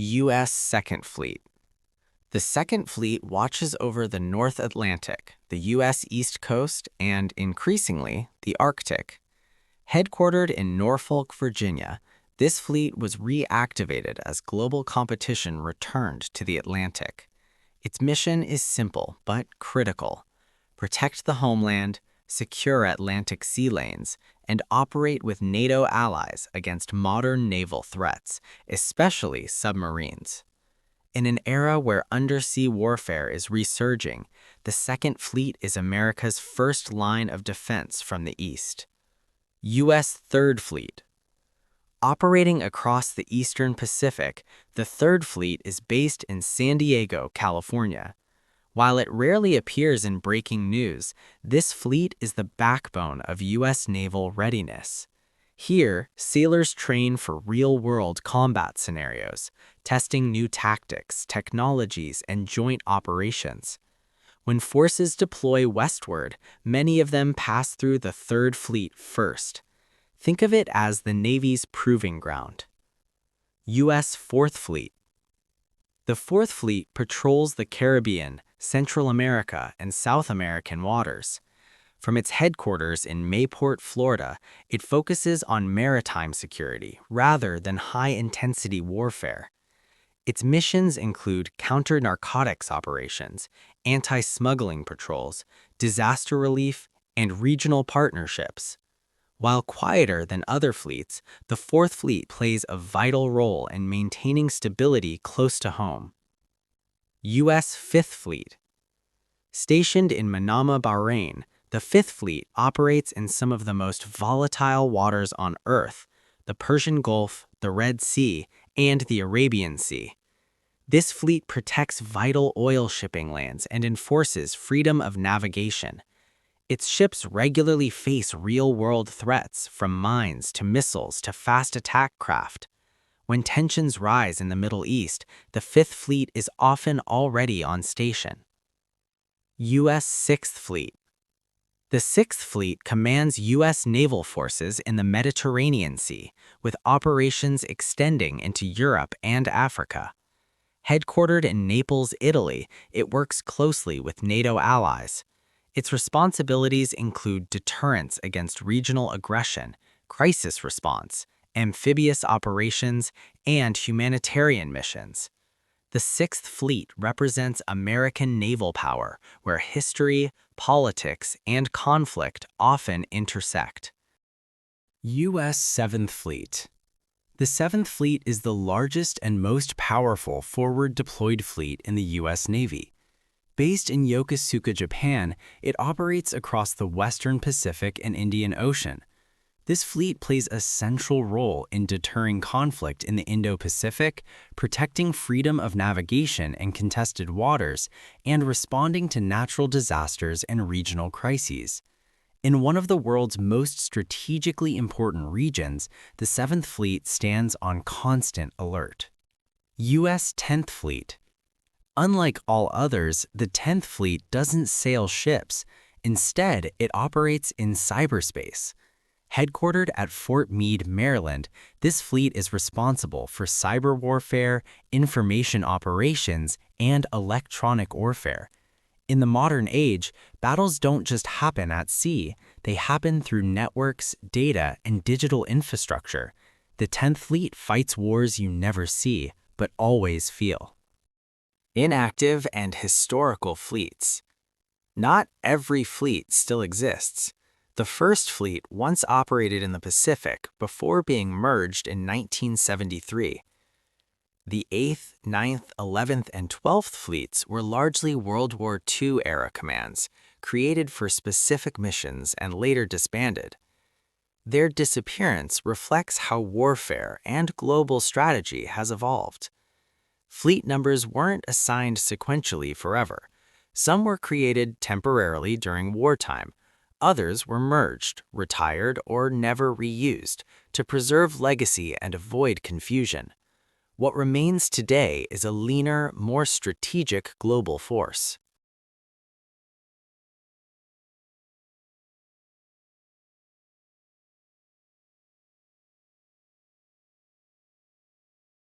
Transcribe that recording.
U.S. Second Fleet. The Second Fleet watches over the North Atlantic, the U.S. East Coast, and, increasingly, the Arctic. Headquartered in Norfolk, Virginia, this fleet was reactivated as global competition returned to the Atlantic. Its mission is simple but critical: protect the homeland, secure Atlantic sea lanes, and operate with NATO allies against modern naval threats, especially submarines. In an era where undersea warfare is resurging, the Second Fleet is America's first line of defense from the East. U.S. Third Fleet. Operating across the Eastern Pacific, the Third Fleet is based in San Diego, California. While it rarely appears in breaking news, this fleet is the backbone of U.S. naval readiness. Here, sailors train for real-world combat scenarios, testing new tactics, technologies, and joint operations. When forces deploy westward, many of them pass through the Third Fleet first. Think of it as the Navy's proving ground. U.S. Fourth Fleet. The Fourth Fleet patrols the Caribbean, Central America, and South American waters. From its headquarters in Mayport, Florida, it focuses on maritime security rather than high-intensity warfare. Its missions include counter-narcotics operations, anti-smuggling patrols, disaster relief, and regional partnerships. While quieter than other fleets, the Fourth Fleet plays a vital role in maintaining stability close to home. U.S. Fifth Fleet. Stationed in Manama, Bahrain, the Fifth Fleet operates in some of the most volatile waters on Earth: the Persian Gulf, the Red Sea, and the Arabian Sea. This fleet protects vital oil shipping lanes and enforces freedom of navigation. Its ships regularly face real-world threats, from mines to missiles to fast attack craft. When tensions rise in the Middle East, the Fifth Fleet is often already on station. U.S. Sixth Fleet. The Sixth Fleet commands U.S. naval forces in the Mediterranean Sea, with operations extending into Europe and Africa. Headquartered in Naples, Italy, it works closely with NATO allies. Its responsibilities include deterrence against regional aggression, crisis response, amphibious operations, and humanitarian missions. The Sixth Fleet represents American naval power, where history, politics, and conflict often intersect. U.S. Seventh Fleet. The Seventh Fleet is the largest and most powerful forward-deployed fleet in the U.S. Navy. Based in Yokosuka, Japan, it operates across the Western Pacific and Indian Ocean. This fleet plays a central role in deterring conflict in the Indo-Pacific, protecting freedom of navigation in contested waters, and responding to natural disasters and regional crises. In one of the world's most strategically important regions, the Seventh Fleet stands on constant alert. U.S. Tenth Fleet. Unlike all others, the 10th Fleet doesn't sail ships. Instead, it operates in cyberspace. Headquartered at Fort Meade, Maryland, this fleet is responsible for cyber warfare, information operations, and electronic warfare. In the modern age, battles don't just happen at sea, they happen through networks, data, and digital infrastructure. The 10th Fleet fights wars you never see, but always feel. Inactive and historical fleets. Not every fleet still exists. The First Fleet once operated in the Pacific before being merged in 1973. The 8th, 9th, 11th, and 12th Fleets were largely World War II-era commands, created for specific missions and later disbanded. Their disappearance reflects how warfare and global strategy has evolved. Fleet numbers weren't assigned sequentially forever. Some were created temporarily during wartime. Others were merged, retired, or never reused to preserve legacy and avoid confusion. What remains today is a leaner, more strategic global force.